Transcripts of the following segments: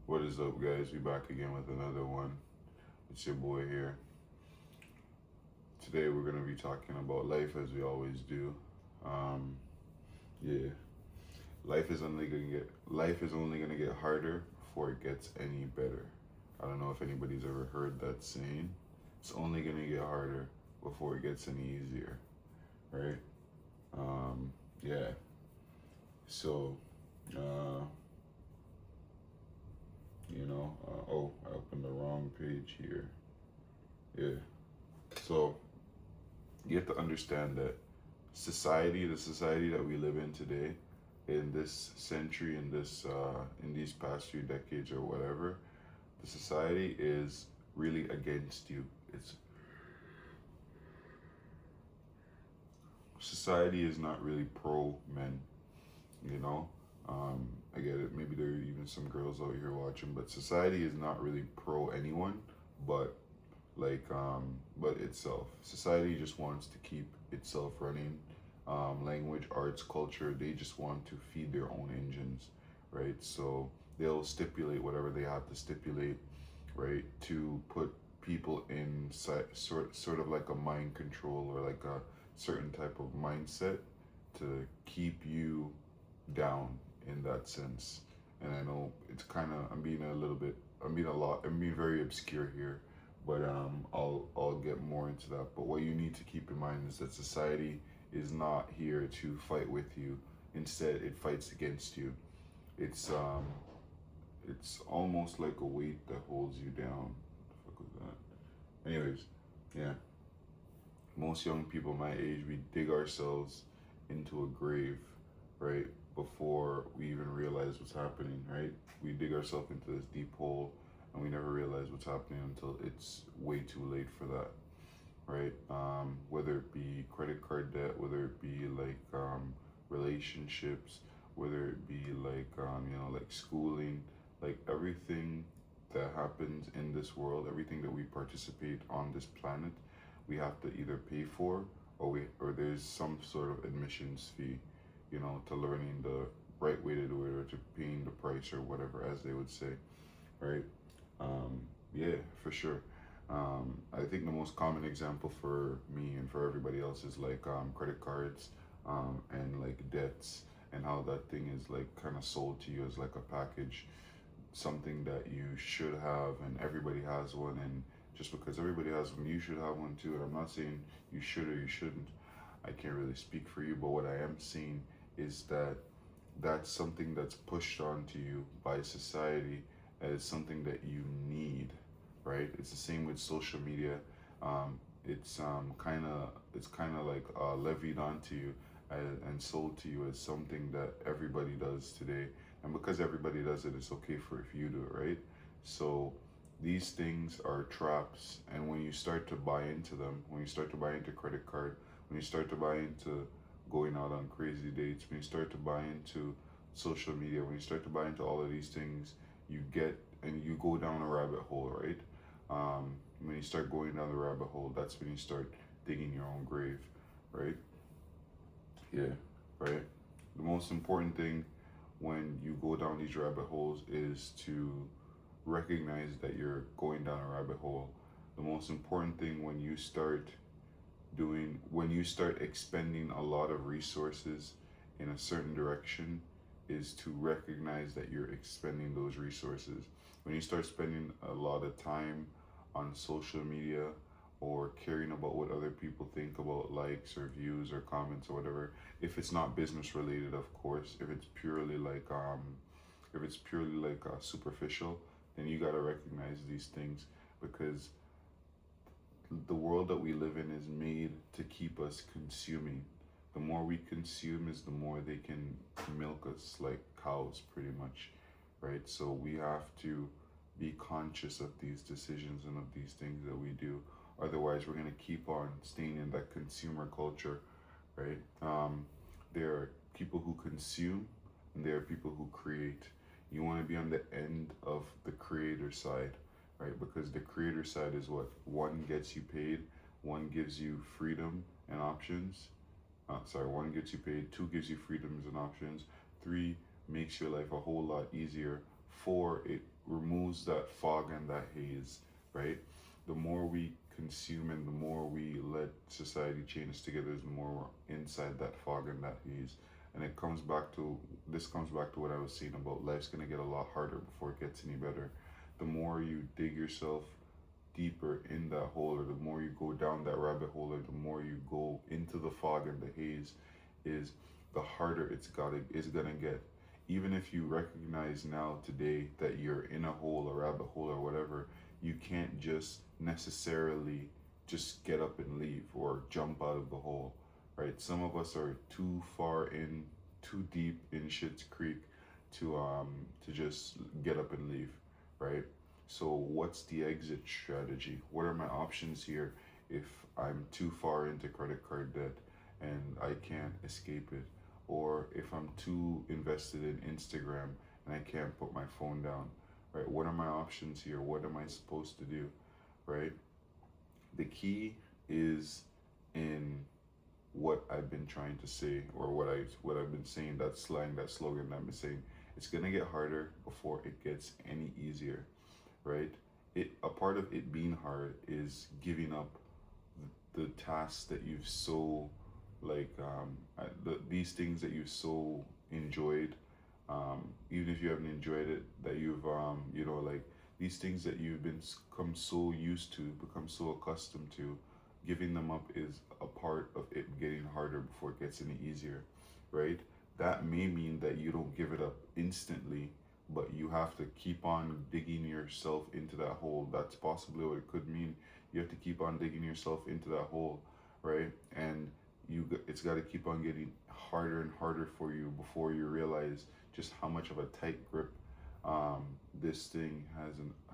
What is up, guys? We back again with another one. It's your boy here. Today we're gonna be talking about life as we always do. Yeah, life is only gonna get harder before it gets any better. I don't know if anybody's ever heard that saying. It's only gonna get harder before it gets any easier, right? Yeah. So, uh, oh, I opened the wrong page here. Yeah. So you have to understand that the society that we live in today, in this century, in these past few decades or whatever, the society is really against you. It's Society is not really pro men, you know. I get it. Maybe there are even some girls out here watching, but society is not really pro anyone, but but itself. Society just wants to keep itself running. Language, arts, culture, they just want to feed their own engines, right? So they'll stipulate whatever they have to stipulate, right, to put people in sort of like a mind control or like a certain type of mindset to keep you down in that sense. And I know it's kind of I'm being very obscure here, but I'll get more into that. But what you need to keep in mind is that society is not here to fight with you. Instead, it fights against you. It's um it's almost like a weight that holds you down. What the fuck was that? Anyways, yeah. Most young people my age, we dig ourselves into a grave, right? Before we even realize what's happening, right? We dig ourselves into this deep hole and we never realize what's happening until it's way too late for that, right? Whether it be credit card debt, whether it be relationships, whether it be like schooling, like everything that happens in this world, everything that we participate on this planet, we have to either pay for or there's some sort of admissions fee, to learning the right way to do it or to paying the price or whatever, as they would say, right? Yeah, for sure. I think the most common example for me and for everybody else is like credit cards and like debts and how that thing is like kind of sold to you as like a package, something that you should have and everybody has one, and just because everybody has one you should have one too. And I'm not saying you should or you shouldn't. I can't really speak for you, but what I am saying is that that's something that's pushed onto you by society as something that you need, right? It's the same with social media. It's kind of like levied onto you and sold to you as something that everybody does today, and because everybody does it, it's okay for if you do it, right? So these things are traps, and when you start to buy into them, when you start to buy into credit card, when you start to buy into going out on crazy dates, when you start to buy into social media, when you start to buy into all of these things, you go down a rabbit hole, right? When you start going down the rabbit hole, that's when you start digging your own grave, right? Yeah, right. The most important thing when you go down these rabbit holes is to recognize that you're going down a rabbit hole. The most important thing when you start expending a lot of resources in a certain direction is to recognize that you're expending those resources. When you start spending a lot of time on social media or caring about what other people think about likes or views or comments or whatever, if it's not business related, of course, if it's purely superficial, then you got to recognize these things, because the world that we live in is made to keep us consuming. The more we consume is the more they can milk us like cows, pretty much, right? So we have to be conscious of these decisions and of these things that we do. Otherwise, we're going to keep on staying in that consumer culture, right? There are people who consume and there are people who create. You want to be on the end of the creator side, right? Because the creator side is what? One, gets you paid. One, gives you freedom and options. One, gets you paid. Two, gives you freedoms and options. Three, makes your life a whole lot easier. Four, it removes that fog and that haze, right? The more we consume and the more we let society chain us together, the more we're inside that fog and that haze. And it comes back to this comes back to what I was saying about life's gonna get a lot harder before it gets any better. The more you dig yourself deeper in that hole, or the more you go down that rabbit hole, or the more you go into the fog and the haze, is the harder it's gonna get. Even if you recognize now today that you're in a hole, a rabbit hole, or whatever, you can't just necessarily just get up and leave or jump out of the hole, right? Some of us are too far in, too deep in shit's creek to just get up and leave, right? So what's the exit strategy? What are my options here if I'm too far into credit card debt and I can't escape it? Or if I'm too invested in Instagram and I can't put my phone down, right? What are my options here? What am I supposed to do, right? The key is in what I've been trying to say, or what I've been saying, that slang, that slogan that I've been saying. It's gonna get harder before it gets any easier, right? A part of it being hard is giving up the tasks that you've so like these things that you've so enjoyed, even if you haven't enjoyed it, that you've like these things that you've become so used to, become so accustomed to, giving them up is a part of it getting harder before it gets any easier, right? That may mean that you don't give it up instantly, but you have to keep on digging yourself into that hole. That's possibly what it could mean. You have to keep on digging yourself into that hole, right? And it's got to keep on getting harder and harder for you before you realize just how much of a tight grip this thing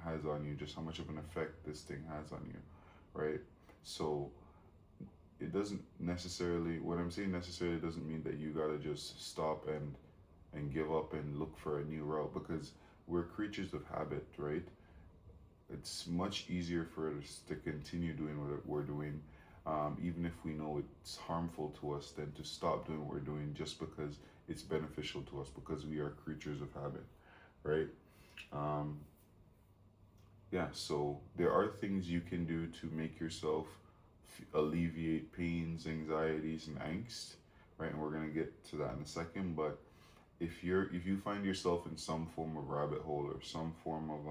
has on you, just how much of an effect this thing has on you, right? So it doesn't necessarily, what I'm saying necessarily doesn't mean that you gotta just stop and give up and look for a new route, because we're creatures of habit, right? It's much easier for us to continue doing what we're doing, even if we know it's harmful to us, than to stop doing what we're doing just because it's beneficial to us, because we are creatures of habit, right? Um, yeah, so there are things you can do to make yourself alleviate pains, anxieties, and angst, right? And we're gonna get to that in a second. But if you find yourself in some form of rabbit hole, or some form of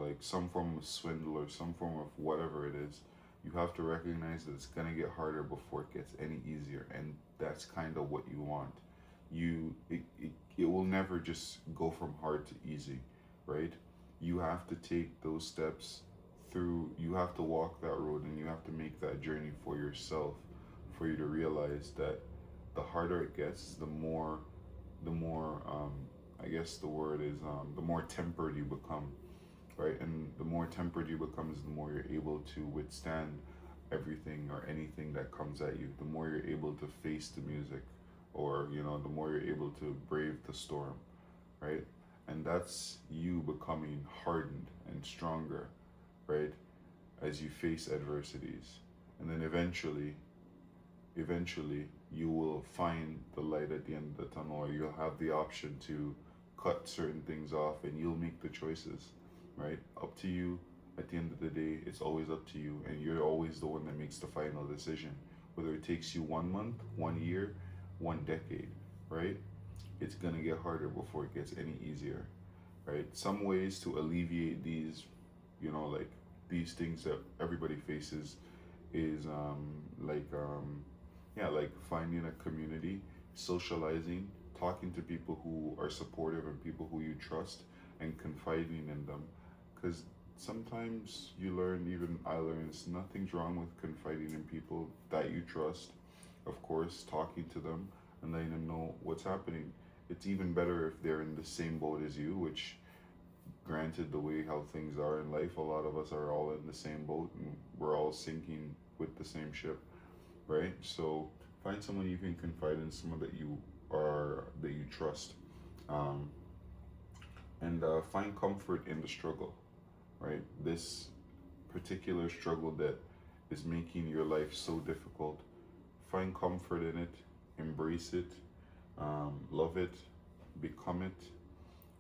like some form of swindle, or some form of whatever it is, you have to recognize that it's gonna get harder before it gets any easier, and that's kind of what you want. It will never just go from hard to easy, right? You have to take those steps through. You have to walk that road, and you have to make that journey for yourself, for you to realize that the harder it gets, the more I guess the word is the more tempered you become, right? And the more tempered you become is the more you're able to withstand everything or anything that comes at you. The more you're able to face the music, or the more you're able to brave the storm, right? And that's you becoming hardened and stronger, right? As you face adversities. And then eventually you will find the light at the end of the tunnel, or you'll have the option to cut certain things off, and you'll make the choices, right? Up to you. At the end of the day, it's always up to you, and you're always the one that makes the final decision, whether it takes you 1 month, 1 year, 1 decade, right? It's gonna get harder before it gets any easier, right? Some ways to alleviate these, like these things that everybody faces is like finding a community, socializing, talking to people who are supportive and people who you trust, and confiding in them. Because sometimes you learn, even I learned, nothing's wrong with confiding in people that you trust. Of course, talking to them and letting them know what's happening. It's even better if they're in the same boat as you, which, granted, the way how things are in life, a lot of us are all in the same boat, and we're all sinking with the same ship, right? So find someone you can confide in, someone that you trust, um, and find comfort in the struggle, right? This particular struggle that is making your life so difficult, find comfort in it, embrace it, love it, become it,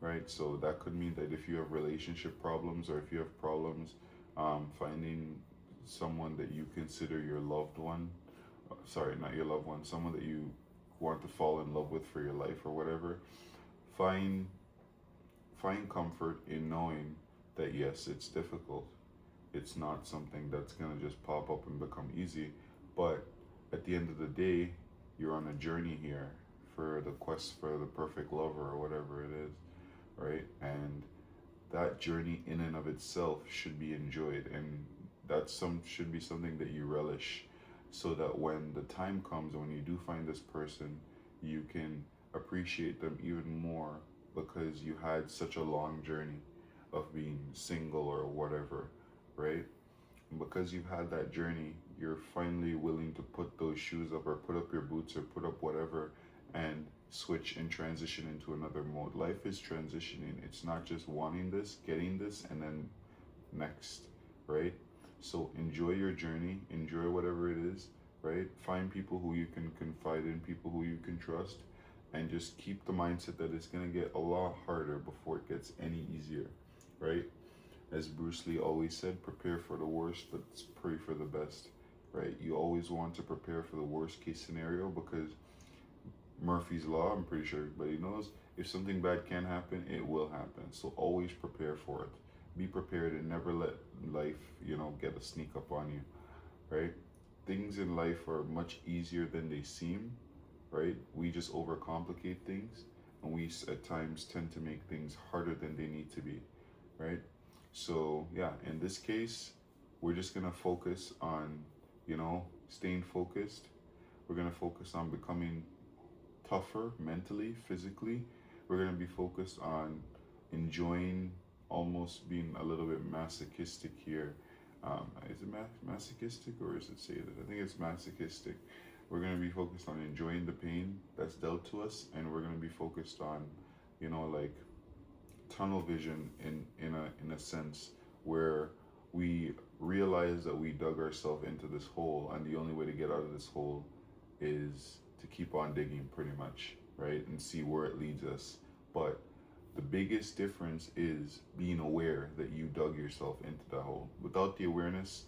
right? So that could mean that if you have relationship problems, or if you have problems finding someone that you consider your loved one, sorry, not your loved one, someone that you want to fall in love with for your life or whatever, find comfort in knowing that yes, it's difficult. It's not something that's gonna just pop up and become easy, but at the end of the day, you're on a journey here for the quest for the perfect lover or whatever it is, right? And that journey in and of itself should be enjoyed, and that some should be something that you relish, so that when the time comes, when you do find this person, you can appreciate them even more, because you had such a long journey of being single or whatever, right? And because you've had that journey, you're finally willing to put those shoes up, or put up your boots, or put up whatever, and switch and transition into another mode. Life is transitioning. It's not just wanting this, getting this, and then next, right? So enjoy your journey, enjoy whatever it is, right? Find people who you can confide in, people who you can trust, and just keep the mindset that it's gonna get a lot harder before it gets any easier, right? As Bruce Lee always said, prepare for the worst, but pray for the best, right? You always want to prepare for the worst case scenario, because Murphy's Law, I'm pretty sure everybody knows, if something bad can happen, it will happen. So always prepare for it. Be prepared, and never let life, get a sneak up on you, right? Things in life are much easier than they seem, right? We just overcomplicate things, and we at times tend to make things harder than they need to be, right? So yeah, in this case, we're just gonna focus on, staying focused. We're gonna focus on becoming tougher mentally, physically. We're going to be focused on enjoying, almost being a little bit masochistic here. Is it masochistic, or is it sadistic? I think it's masochistic. We're going to be focused on enjoying the pain that's dealt to us, and we're going to be focused on, like tunnel vision in a sense, where we realize that we dug ourselves into this hole, and the only way to get out of this hole is to keep on digging, pretty much, right? And see where it leads us. But the biggest difference is being aware that you dug yourself into the hole. Without the awareness,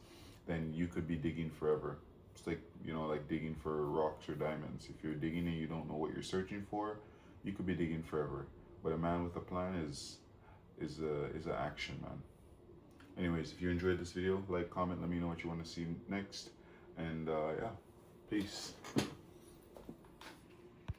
then you could be digging forever. It's like, like digging for rocks or diamonds. If you're digging and you don't know what you're searching for, you could be digging forever. But a man with a plan is an action man. Anyways, if you enjoyed this video, like, comment, let me know what you want to see next. And yeah, peace.